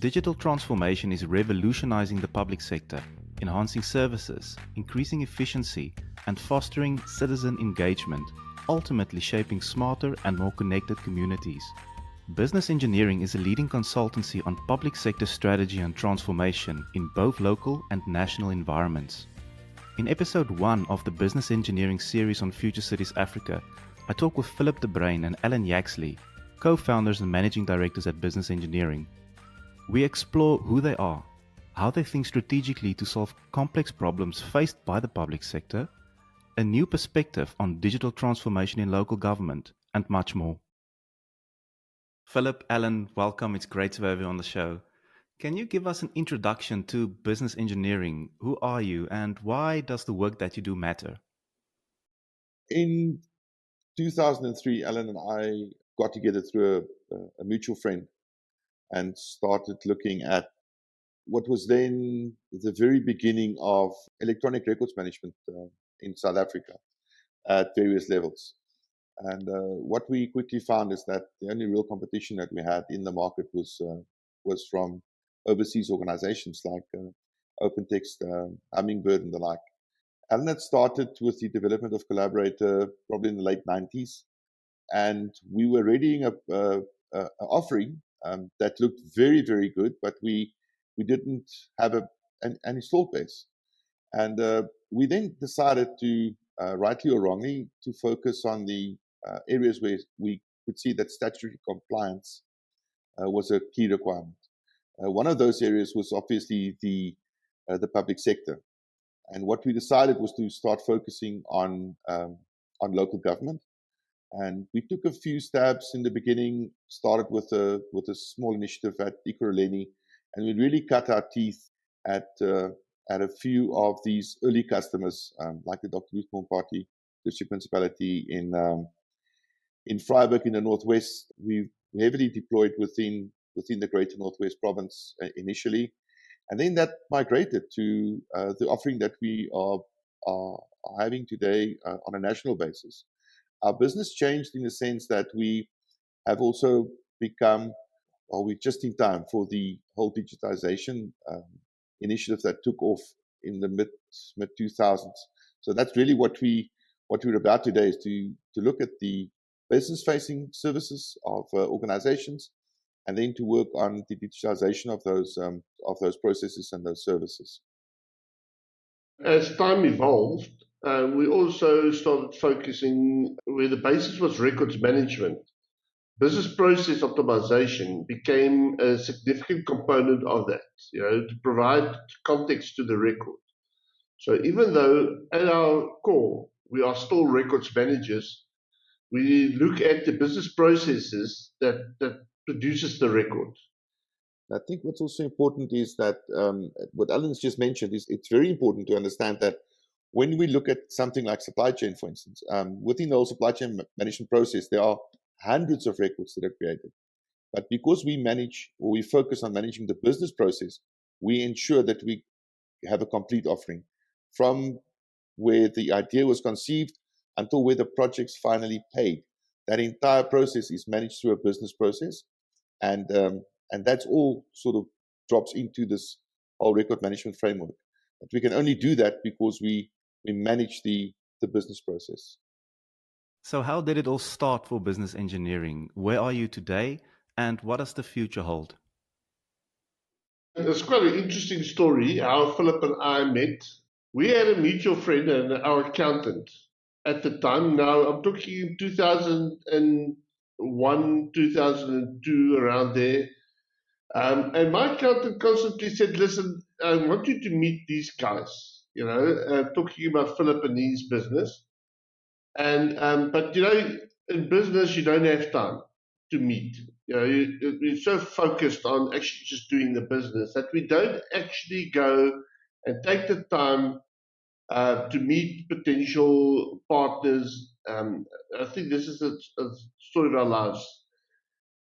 Digital transformation is revolutionizing the public sector, enhancing services, increasing efficiency, and fostering citizen engagement, ultimately shaping smarter and more connected communities. Business Engineering is a leading consultancy on public sector strategy and transformation in both local and national environments. In episode 1 of the Business Engineering series on Future Cities Africa, I talk with Bruin and Allen Yaxley, co-founders and managing directors at Business Engineering. We explore who they are, how they think strategically to solve complex problems faced by the public sector, a new perspective on digital transformation in local government, and much more. Philip, Allen, welcome. It's great to have you on the show. Can you give us an introduction to Business Engineering? Who are you and why does the work that you do matter? In 2003, Allen and I got together through a mutual friend and started looking at what was then the very beginning of electronic records management in South Africa at various levels. And what we quickly found is that the only real competition that we had in the market was from overseas organizations like OpenText, Hummingbird, and the like. Allen had started with the development of Collaborator probably in the late 90s, and we were readying an offering that looked very, very good, but we didn't have an installed base. And we then decided to, rightly or wrongly, to focus on the areas where we could see that statutory compliance was a key requirement. One of those areas was obviously the public sector. And what we decided was to start focusing on local government. And we took a few stabs in the beginning, started with a small initiative at Ekurhuleni, and we really cut our teeth at a few of these early customers, like the Dr. Luthmore Party District Municipality in Vryburg in the Northwest. We heavily deployed within the Greater Northwest Province initially, and then that migrated to the offering that we are having today on a national basis. Our business changed in the sense that we have also become, we're just in time for the whole digitization initiative that took off in the mid 2000s. So that's really what we're about today, is to look at the business-facing services of organizations, and then to work on the digitization of those processes and those services. As time evolved, we also started focusing where the basis was records management. Business process optimization became a significant component of that, to provide context to the record. So even though at our core we are still records managers, we look at the business processes that produces the record. I think what's also important is that what Allen's just mentioned is it's very important to understand that when we look at something like supply chain, for instance, within the whole supply chain management process, there are hundreds of records that are created. But because we focus on managing the business process, we ensure that we have a complete offering from where the idea was conceived until where the project's finally paid. That entire process is managed through a business process, and that's all sort of drops into this whole record management framework. But we can only do that because we manage the business process. So how did it all start for Business Engineering? Where are you today, and what does the future hold? It's quite an interesting story how Philip and I met. We had a mutual friend and our accountant at the time. Now I'm talking 2001, 2002, around there. And my accountant constantly said, listen, I want you to meet these guys, talking about Philip and his business. But in business, you don't have time to meet. You're so focused on actually just doing the business that we don't actually go and take the time to meet potential partners. I think this is a story of our lives.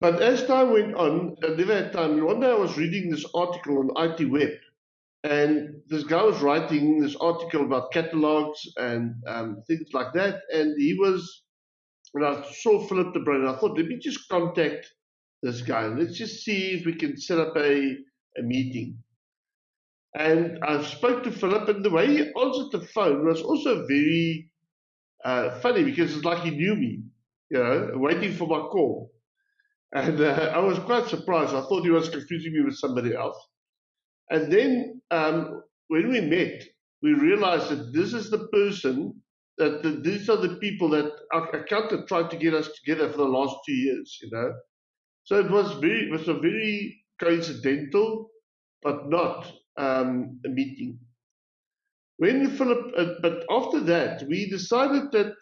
But as time went on, I never had time. One day I was reading this article on IT Web, and this guy was writing this article about catalogs and things like that. And I saw Philip de Bruin. I thought, let me just contact this guy. Let's just see if we can set up a meeting. And I spoke to Philip, and the way he answered the phone was also very funny, because it's like he knew me, waiting for my call. And I was quite surprised. I thought he was confusing me with somebody else. And then when we met, we realized that this is the person, these are the people that our accountant tried to get us together for the last 2 years, So it was a very coincidental, but not a meeting. When Philip, but after that, we decided that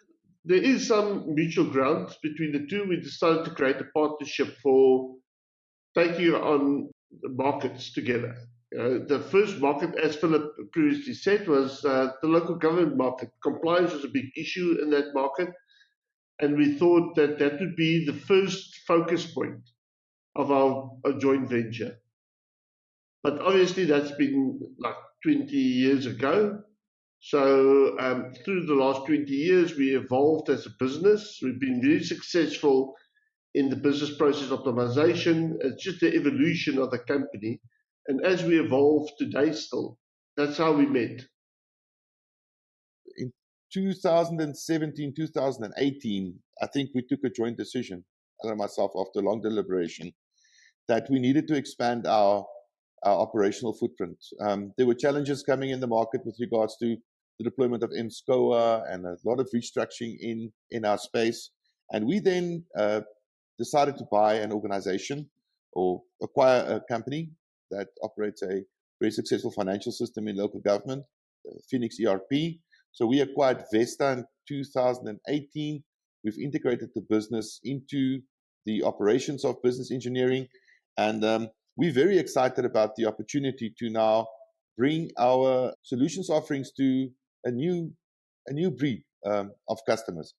there is some mutual ground between the two. We decided to create a partnership for taking on the markets together. The first market, as Philip previously said, was the local government market. Compliance was a big issue in that market, and we thought that that would be the first focus point of our joint venture. But obviously that's been like 20 years ago. So through the last 20 years, we evolved as a business. We've been very successful in the business process optimization. It's just the evolution of the company. And as we evolve today still, that's how we met. In 2017, 2018, I think we took a joint decision, Alan and myself, after long deliberation, that we needed to expand our operational footprint. There were challenges coming in the market with regards to the deployment of MSCOA and a lot of restructuring in our space. And we then decided to buy an organization or acquire a company that operates a very successful financial system in local government, Phoenix ERP. So we acquired Vesta in 2018. We've integrated the business into the operations of business engineering. And we're very excited about the opportunity to now bring our solutions offerings to a new breed of customers.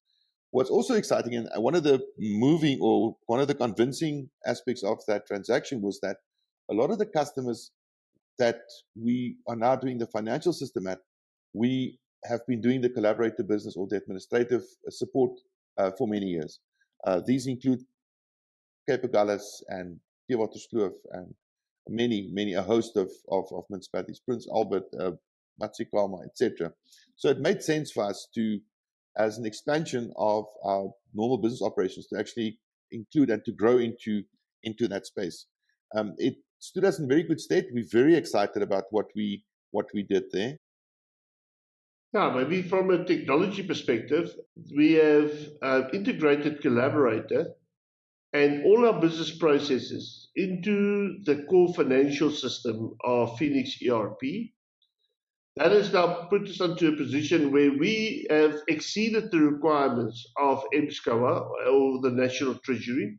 What's also exciting, and one of the convincing aspects of that transaction was that a lot of the customers that we are now doing the financial system at, we have been doing the collaborator business or the administrative support for many years. These include Cape Agulhas and Waterskloof and a host of municipalities, Prince Albert, Matsikama, etc. So it made sense for us to, as an expansion of our normal business operations, to actually include and to grow into that space. It stood us in very good stead. We're very excited about what we did there. Now, maybe from a technology perspective, we have integrated Collaborator and all our business processes into the core financial system of Phoenix ERP. That has now put us into a position where we have exceeded the requirements of MSCOA or the National Treasury,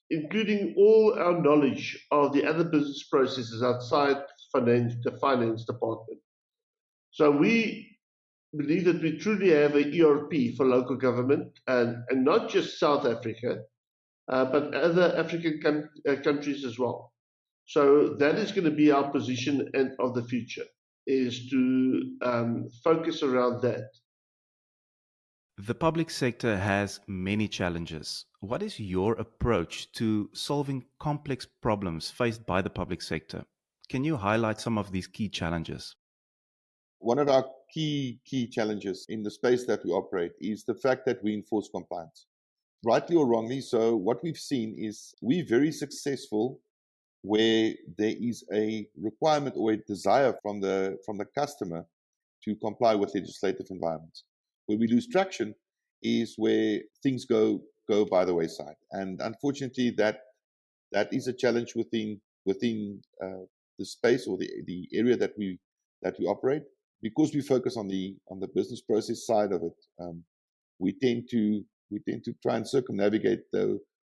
including all our knowledge of the other business processes outside the finance department. So we believe that we truly have an ERP for local government, and not just South Africa, but other African countries as well. So that is going to be our position of the future, is to focus around that. The public sector has many challenges. What is your approach to solving complex problems faced by the public sector? Can you highlight some of these key challenges? One of our key challenges in the space that we operate is the fact that we enforce compliance, rightly or wrongly. So what we've seen is we're very successful where there is a requirement or a desire from the customer to comply with legislative environments. Where we lose traction is where things go by the wayside, and unfortunately, that is a challenge within the space or the area that we operate. Because we focus on the business process side of it, we tend to try and circumnavigate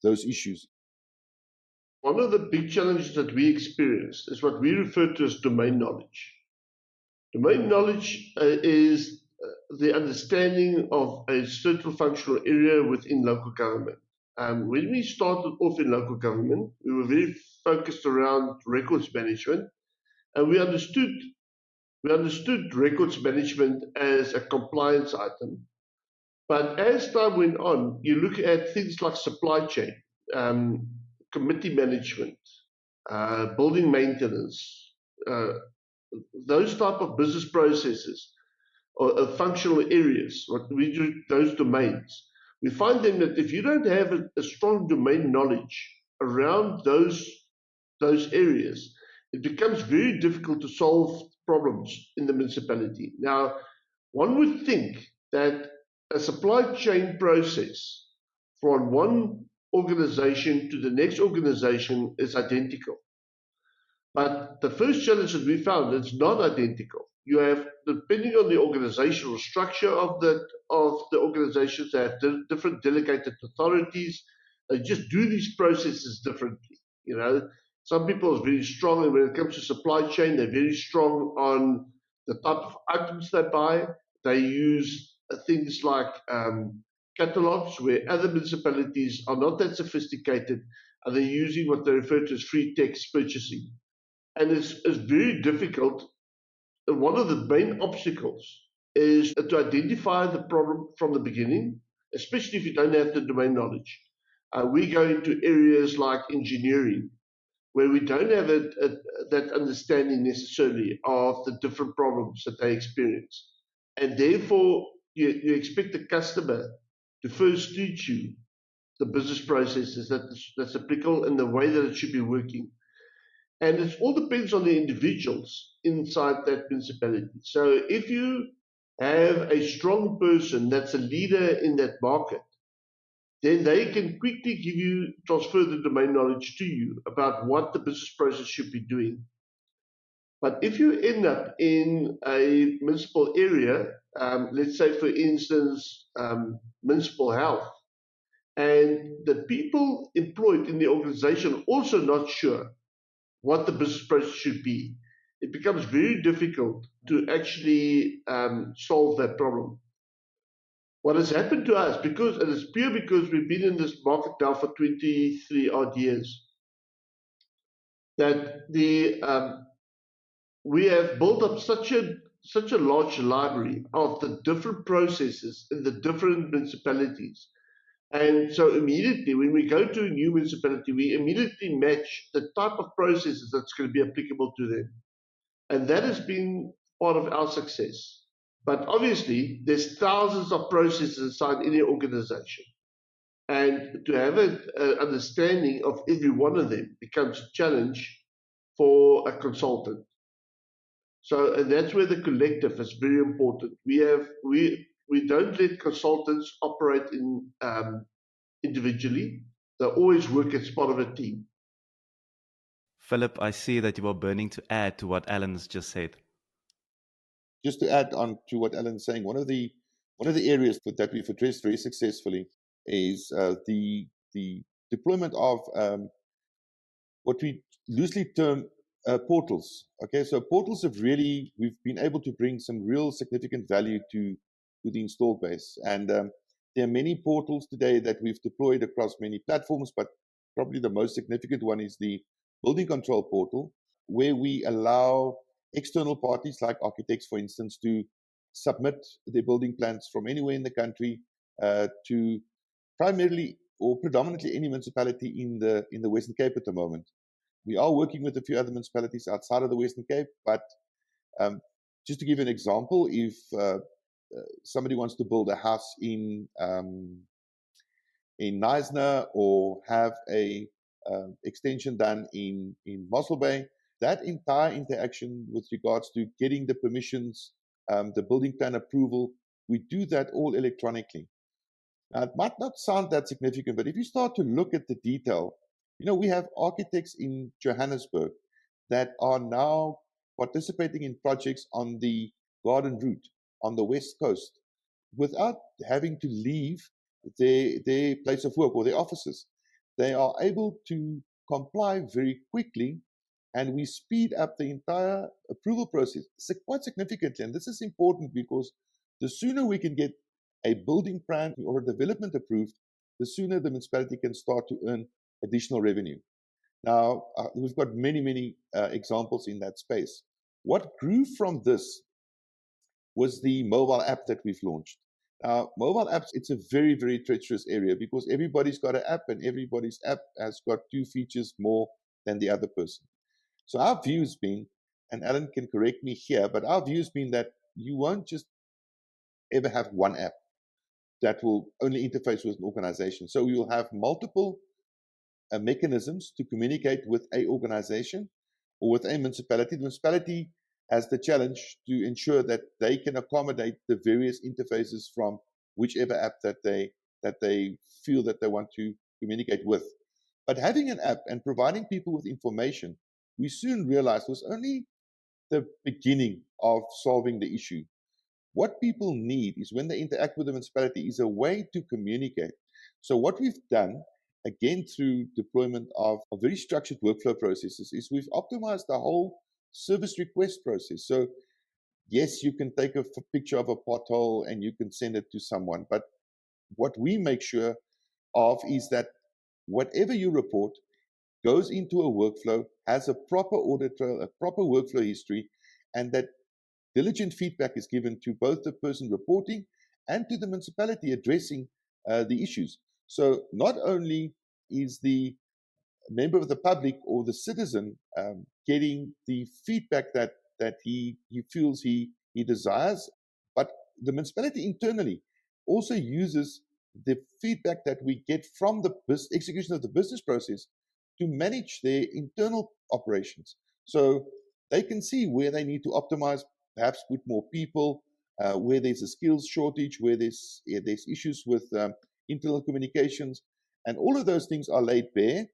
those issues. One of the big challenges that we experience is what we refer to as domain knowledge. Domain knowledge is the understanding of a certain functional area within local government. When we started off in local government, we were very focused around records management, and we understood records management as a compliance item. But as time went on, you look at things like supply chain. committee management, building maintenance, those type of business processes or functional areas, what we do, those domains, we find them that if you don't have a strong domain knowledge around those areas, it becomes very difficult to solve problems in the municipality. Now, one would think that a supply chain process from one organization to the next organization is identical. But the first challenge that we found, it's not identical. You have, depending on the organizational structure of the organizations, they have different delegated authorities. They just do these processes differently. You know, some people are very strong, and when it comes to supply chain, they're very strong on the type of items they buy. They use things like catalogs, where other municipalities are not that sophisticated, and they're using what they refer to as free text purchasing. And it's very difficult. And one of the main obstacles is to identify the problem from the beginning, especially if you don't have the domain knowledge. We go into areas like engineering, where we don't have that understanding necessarily of the different problems that they experience. And therefore, you expect the customer to first teach you the business processes that's applicable and the way that it should be working. And it all depends on the individuals inside that municipality. So if you have a strong person that's a leader in that market, then they can quickly transfer the domain knowledge to you about what the business process should be doing. But if you end up in a municipal area, let's say, for instance, municipal health, and the people employed in the organization are also not sure what the business process should be, it becomes very difficult to actually solve that problem. What has happened to us, and it's pure because we've been in this market now for 23 odd years, that we have built up such a large library of the different processes in the different municipalities. And so immediately when we go to a new municipality, we immediately match the type of processes that's going to be applicable to them. And that has been part of our success. But obviously, there's thousands of processes inside any organization. And to have an understanding of every one of them becomes a challenge for a consultant. So, and that's where the collective is very important. We don't let consultants operate individually. They always work as part of a team. Philip, I see that you are burning to add to what Alan has just said. Just to add on to what Alan's saying, one of the areas that we've addressed very successfully is the deployment of what we loosely term portals. Okay, so portals we've been able to bring some real significant value to the installed base. And there are many portals today that we've deployed across many platforms, but probably the most significant one is the building control portal, where we allow external parties like architects, for instance, to submit their building plans from anywhere in the country to primarily or predominantly any municipality in the Western Cape at the moment. We are working with a few other municipalities outside of the Western Cape, but just to give you an example, if somebody wants to build a house in Knysna or have a extension done in Mossel Bay, that entire interaction with regards to getting the permissions, the building plan approval, we do that all electronically. Now, it might not sound that significant, but if you start to look at the detail, we have architects in Johannesburg that are now participating in projects on the Garden Route on the West Coast without having to leave their place of work or their offices. They are able to comply very quickly, and we speed up the entire approval process quite significantly. And this is important because the sooner we can get a building plan or a development approved, the sooner the municipality can start to earn additional revenue. Now, we've got many, many examples in that space. What grew from this was the mobile app that we've launched. Mobile apps, it's a very, very treacherous area because everybody's got an app and everybody's app has got 2 features more than the other person. So our view has been, and Alan can correct me here, but our view has been that you won't just ever have one app that will only interface with an organization. So we will have multiple mechanisms to communicate with a organization or with a municipality. The municipality has the challenge to ensure that they can accommodate the various interfaces from whichever app that they feel that they want to communicate with. But having an app and providing people with information, we soon realized was only the beginning of solving the issue. What people need is when they interact with the municipality is a way to communicate. So what we've done, again through deployment of very structured workflow processes, is we've optimized the whole service request process. So yes, you can take a picture of a pothole and you can send it to someone, but what we make sure of is that whatever you report goes into a workflow, has a proper audit trail, a proper workflow history, and that diligent feedback is given to both the person reporting and to the municipality addressing the issues. So not only is the member of the public or the citizen getting the feedback that he feels he desires, but the municipality internally also uses the feedback that we get from the execution of the business process to manage their internal operations. So they can see where they need to optimize, perhaps put more people, where there's a skills shortage, where there's issues with internal communications, and all of those things are laid bare.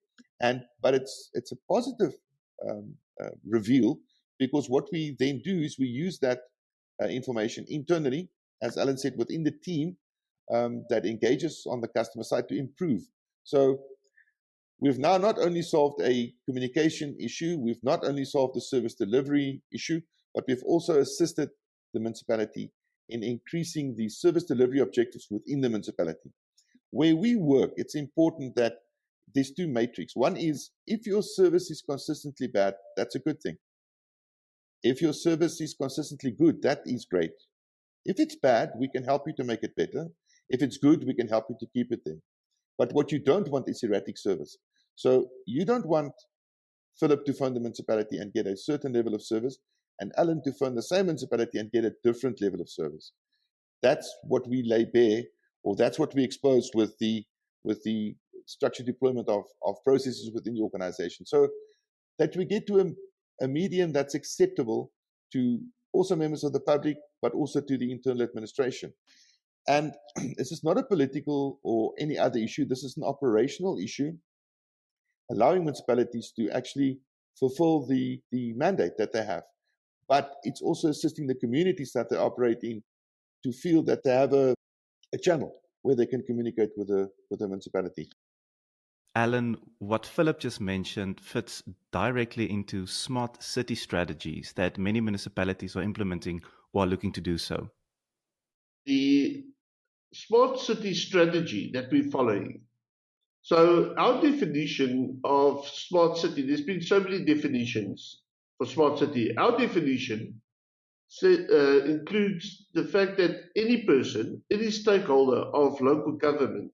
But it's a positive reveal, because what we then do is we use that information internally, as Alan said, within the team that engages on the customer side to improve. So we've now not only solved a communication issue, we've not only solved the service delivery issue, but we've also assisted the municipality in increasing the service delivery objectives within the municipality. Where we work, it's important that there's 2 matrix. One is, if your service is consistently bad, that's a good thing. If your service is consistently good, that is great. If it's bad, we can help you to make it better. If it's good, we can help you to keep it there. But what you don't want is erratic service. So you don't want Philip to phone the municipality and get a certain level of service, and Alan to phone the same municipality and get a different level of service. That's what we lay bare, or that's what we exposed with the structured deployment of processes within the organization. So that we get to a medium that's acceptable to also members of the public, but also to the internal administration. And this is not a political or any other issue. This is an operational issue, allowing municipalities to actually fulfill the mandate that they have. But it's also assisting the communities that they operate in to feel that they have a channel where they can communicate with the municipality. Alan, what Philip just mentioned fits directly into smart city strategies that many municipalities are implementing or are looking to do so. The smart city strategy that we're following. So our definition of smart city, there's been so many definitions for smart city. Our definition includes the fact that any person, any stakeholder of local government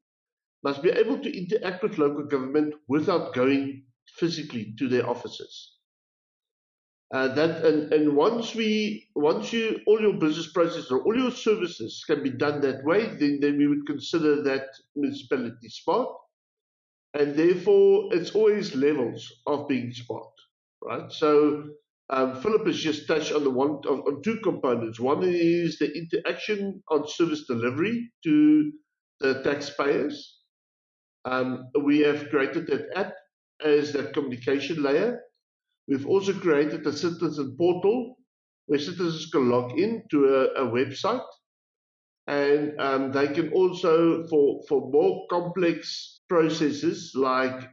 must be able to interact with local government without going physically to their offices. Once all your business processes or all your services can be done that way, then we would consider that municipality smart, and therefore it's always levels of being smart, right? So Philip has just touched on on 2 components. One is the interaction on service delivery to the taxpayers. We have created that app as that communication layer. We've also created a citizen portal where citizens can log in to a website, and they can also, for more complex processes like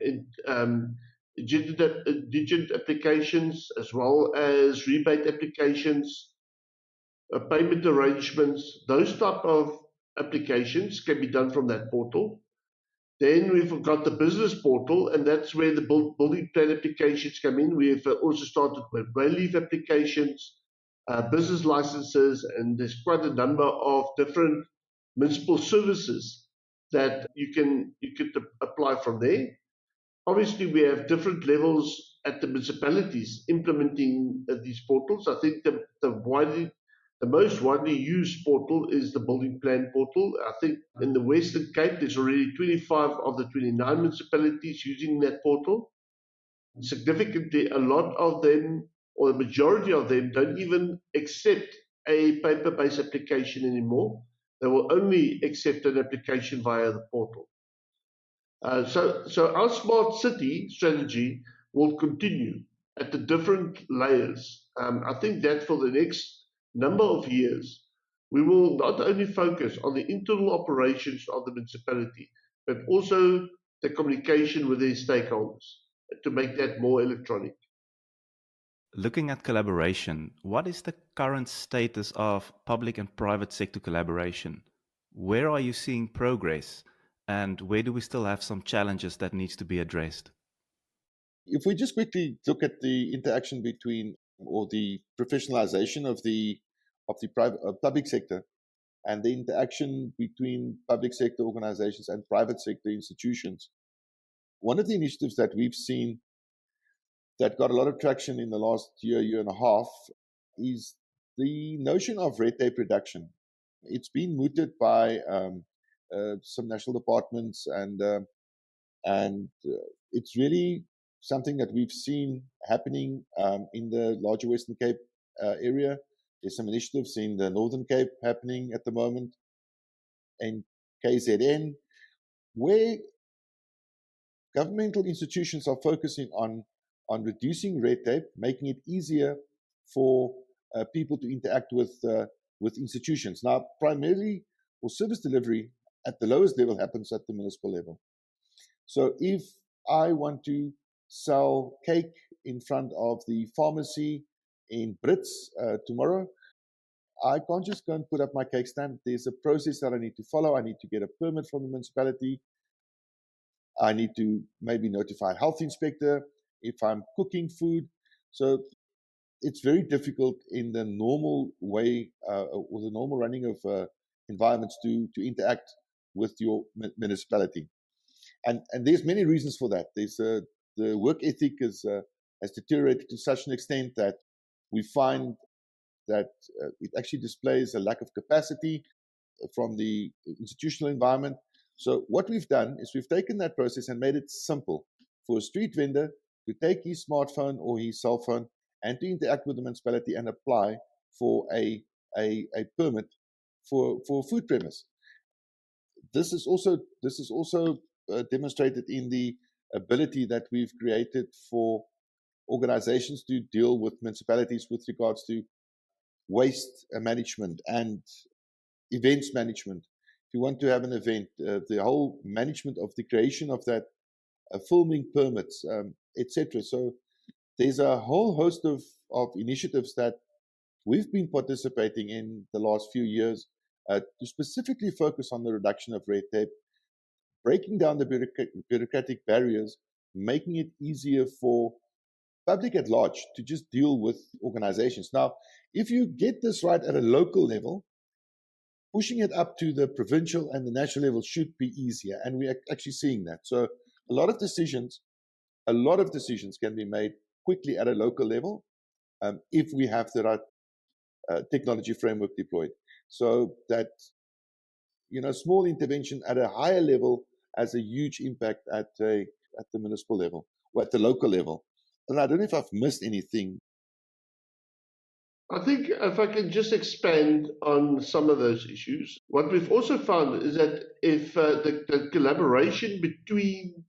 digit applications, as well as rebate applications, payment arrangements, those type of applications can be done from that portal. Then we've got the business portal, and that's where the building plan applications come in. We've also started with brain leave applications, business licenses, and there's quite a number of different municipal services that you could apply from there. Obviously, we have different levels at the municipalities implementing these portals. I think the most widely used portal is the building plan portal. I think in the Western Cape, there's already 25 of the 29 municipalities using that portal. Significantly, a lot of them, or the majority of them, don't even accept a paper-based application anymore. They will only accept an application via the portal. So our smart city strategy will continue at the different layers. I think that for the next number of years, we will not only focus on the internal operations of the municipality, but also the communication with their stakeholders to make that more electronic. Looking at collaboration, what is the current status of public and private sector collaboration? Where are you seeing progress? And where do we still have some challenges that needs to be addressed? If we just quickly look at the interaction between, or the professionalization of the private public sector, and the interaction between public sector organizations and private sector institutions, one of the initiatives that we've seen that got a lot of traction in the last year and a half, is the notion of red tape reduction. It's been mooted by some national departments, and it's really something that we've seen happening in the larger Western Cape area. There's some initiatives in the Northern Cape happening at the moment, in KZN, where governmental institutions are focusing on reducing red tape, making it easier for people to interact with institutions. Now, primarily for service delivery at the lowest level happens at the municipal level. So if I want to sell cake in front of the pharmacy in Brits tomorrow, I can't just go and put up my cake stand. There's a process that I need to follow. I need to get a permit from the municipality. I need to maybe notify a health inspector if I'm cooking food. So it's very difficult in the normal way, or the normal running of environments to interact with your municipality. And there's many reasons for that. There's the work ethic has deteriorated to such an extent that we find that it actually displays a lack of capacity from the institutional environment. So what we've done is we've taken that process and made it simple for a street vendor to take his smartphone or his cell phone and to interact with the municipality and apply for a permit for food premise. This is also demonstrated in the ability that we've created for organizations to deal with municipalities with regards to waste management and events management. If you want to have an event, the whole management of the creation of that, filming permits, etc. So there's a whole host of initiatives that we've been participating in the last few years to specifically focus on the reduction of red tape, breaking down the bureaucratic barriers, making it easier for public at large to just deal with organizations. Now, if you get this right at a local level, pushing it up to the provincial and the national level should be easier, and we're actually seeing that. So a lot of decisions can be made quickly at a local level if we have the right technology framework deployed. So that, small intervention at a higher level has a huge impact at the municipal level or at the local level. And I don't know if I've missed anything. I think if I can just expand on some of those issues, what we've also found is that if the collaboration between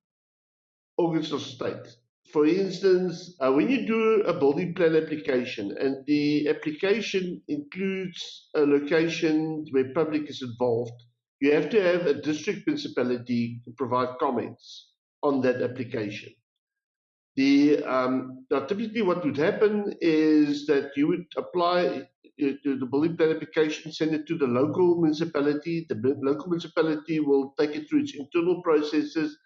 organs of state, for instance, when you do a building plan application and the application includes a location where public is involved, you have to have a district municipality to provide comments on that application. Now typically what would happen is that you would apply the building plan application, send it to the local municipality. The local municipality will take it through its internal processes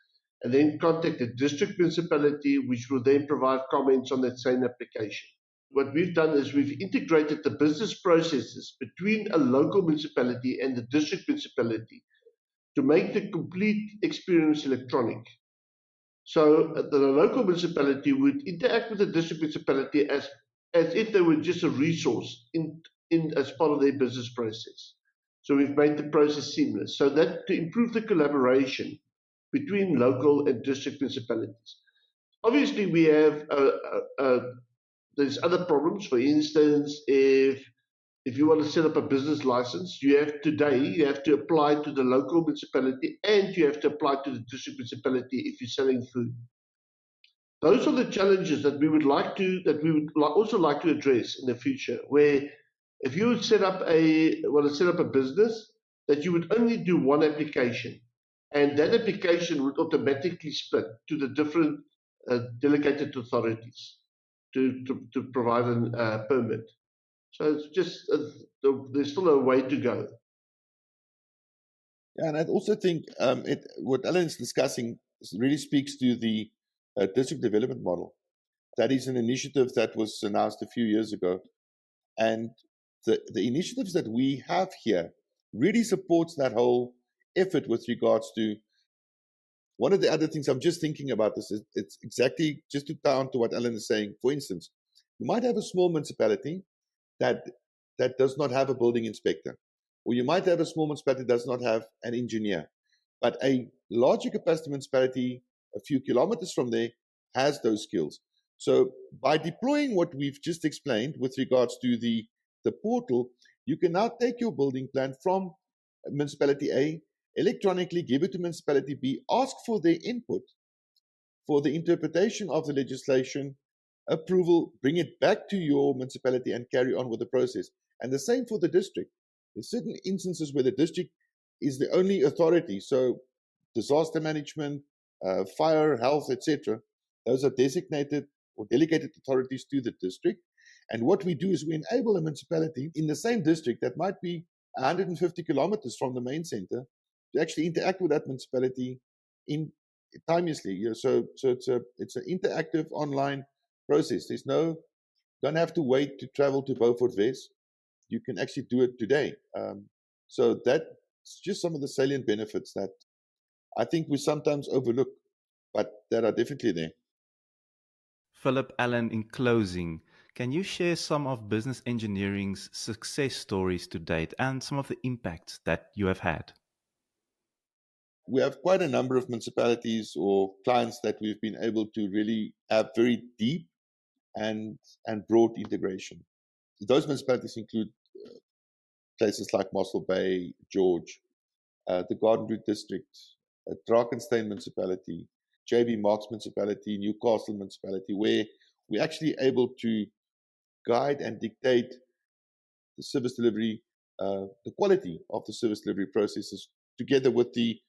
and then contact the district municipality, which will then provide comments on that same application. what we've done is we've integrated the business processes between a local municipality and the district municipality to make the complete experience electronic. So the local municipality would interact with the district municipality as if they were just a resource in as part of their business process. So we've made the process seamless so that to improve the collaboration between local and district municipalities. Obviously, we have there's other problems. For instance, if you want to set up a business license, you have to apply to the local municipality and you have to apply to the district municipality if you're selling food. Those are the challenges that we would also like to address in the future, where if you would set up a business, that you would only do one application, and that application would automatically split to the different delegated authorities to provide a permit. So it's just there's still a way to go. Yeah, and I also think what Alan is discussing really speaks to the district development model. That is an initiative that was announced a few years ago, and the initiatives that we have here really supports that whole effort with regards to. One of the other things I'm just thinking about this is it's exactly just to down to what Alan is saying. For instance, you might have a small municipality that does not have a building inspector, or you might have a small municipality that does not have an engineer, but a larger capacity municipality a few kilometers from there has those skills. So by deploying what we've just explained with regards to the portal, you can now take your building plan from municipality A, electronically give it to municipality B, ask for their input for the interpretation of the legislation, approval, bring it back to your municipality and carry on with the process. And the same for the district. There's certain instances where the district is the only authority. So disaster management, fire, health, etc. Those are designated or delegated authorities to the district. And what we do is we enable a municipality in the same district that might be 150 kilometers from the main center to actually interact with that municipality timelessly. So it's an interactive online process. Don't have to wait to travel to Beaufort West. You can actually do it today. So that's just some of the salient benefits that I think we sometimes overlook, but that are definitely there. Philip, Allen, in closing, can you share some of business engineering's success stories to date and some of the impacts that you have had? We have quite a number of municipalities or clients that we've been able to really have very deep and broad integration. Those municipalities include places like Mossel Bay, George, the Garden Route District, Drakenstein Municipality, JB Marks Municipality, Newcastle Municipality, where we're actually able to guide and dictate the service delivery, the quality of the service delivery processes together with the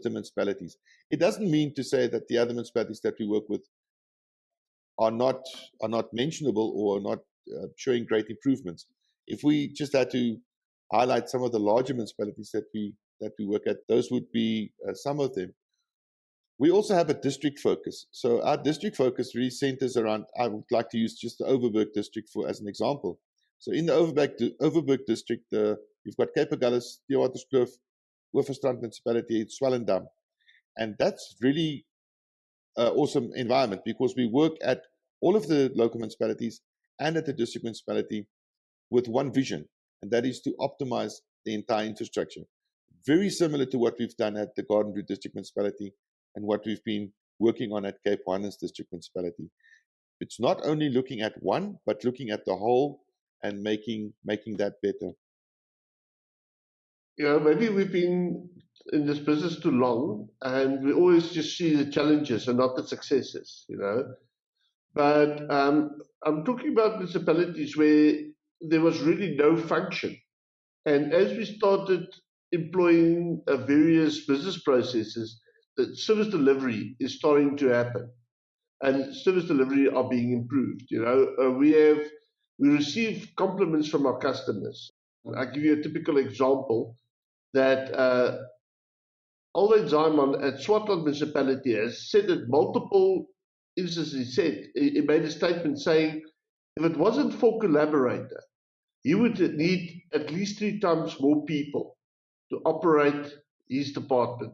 municipalities. It doesn't mean to say that the other municipalities that we work with are not mentionable or not showing great improvements. If we just had to highlight some of the larger municipalities that we work at, those would be some of them. We also have a district focus. So our district focus really centers around, I would like to use just the Overberg district as an example. So in the Overberg district, you've got Cape Agulhas, Theewaterskloof, Hoofstrand Municipality, Swellendam. And that's really an awesome environment because we work at all of the local municipalities and at the district municipality with one vision, and that is to optimize the entire infrastructure. Very similar to what we've done at the Garden Route District Municipality and what we've been working on at Cape Winelands District Municipality. It's not only looking at one, but looking at the whole and making that better. Maybe we've been in this business too long and we always just see the challenges and not the successes, But I'm talking about municipalities where there was really no function. And as we started employing various business processes, the service delivery is starting to happen. And service delivery are being improved. We receive compliments from our customers. I'll give you a typical example that Alwyn Zaiman at Swartland Municipality has said at multiple instances. He made a statement saying if it wasn't for Collaborator, he would need at least 3 times more people to operate his department.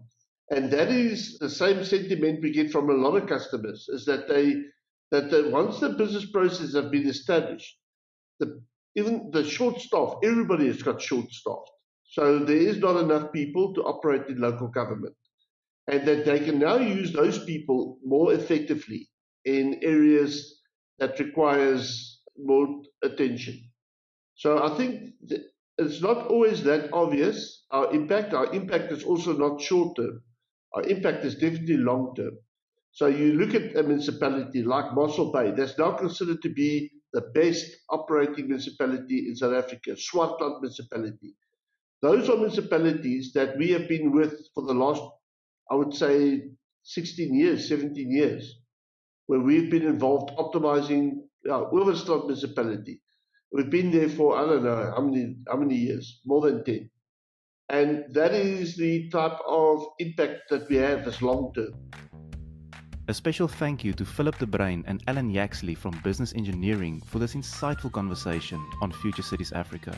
And that is the same sentiment we get from a lot of customers, is that once the business processes have been established, even the short staff, everybody has got short staff. So there is not enough people to operate in local government. And that they can now use those people more effectively in areas that requires more attention. So I think it's not always that obvious, our impact. Our impact is also not short term. Our impact is definitely long term. So you look at a municipality like Mossel Bay, that's now considered to be the best operating municipality in South Africa, Swartland municipality. Those are municipalities that we have been with for the last, I would say, 16 years, 17 years, where we've been involved optimizing Overstrand municipality. We've been there for, I don't know how many years, more than 10. And that is the type of impact that we have as long term. A special thank you to Philip de Bruin and Allen Yaxley from Business Engineering for this insightful conversation on Future Cities Africa.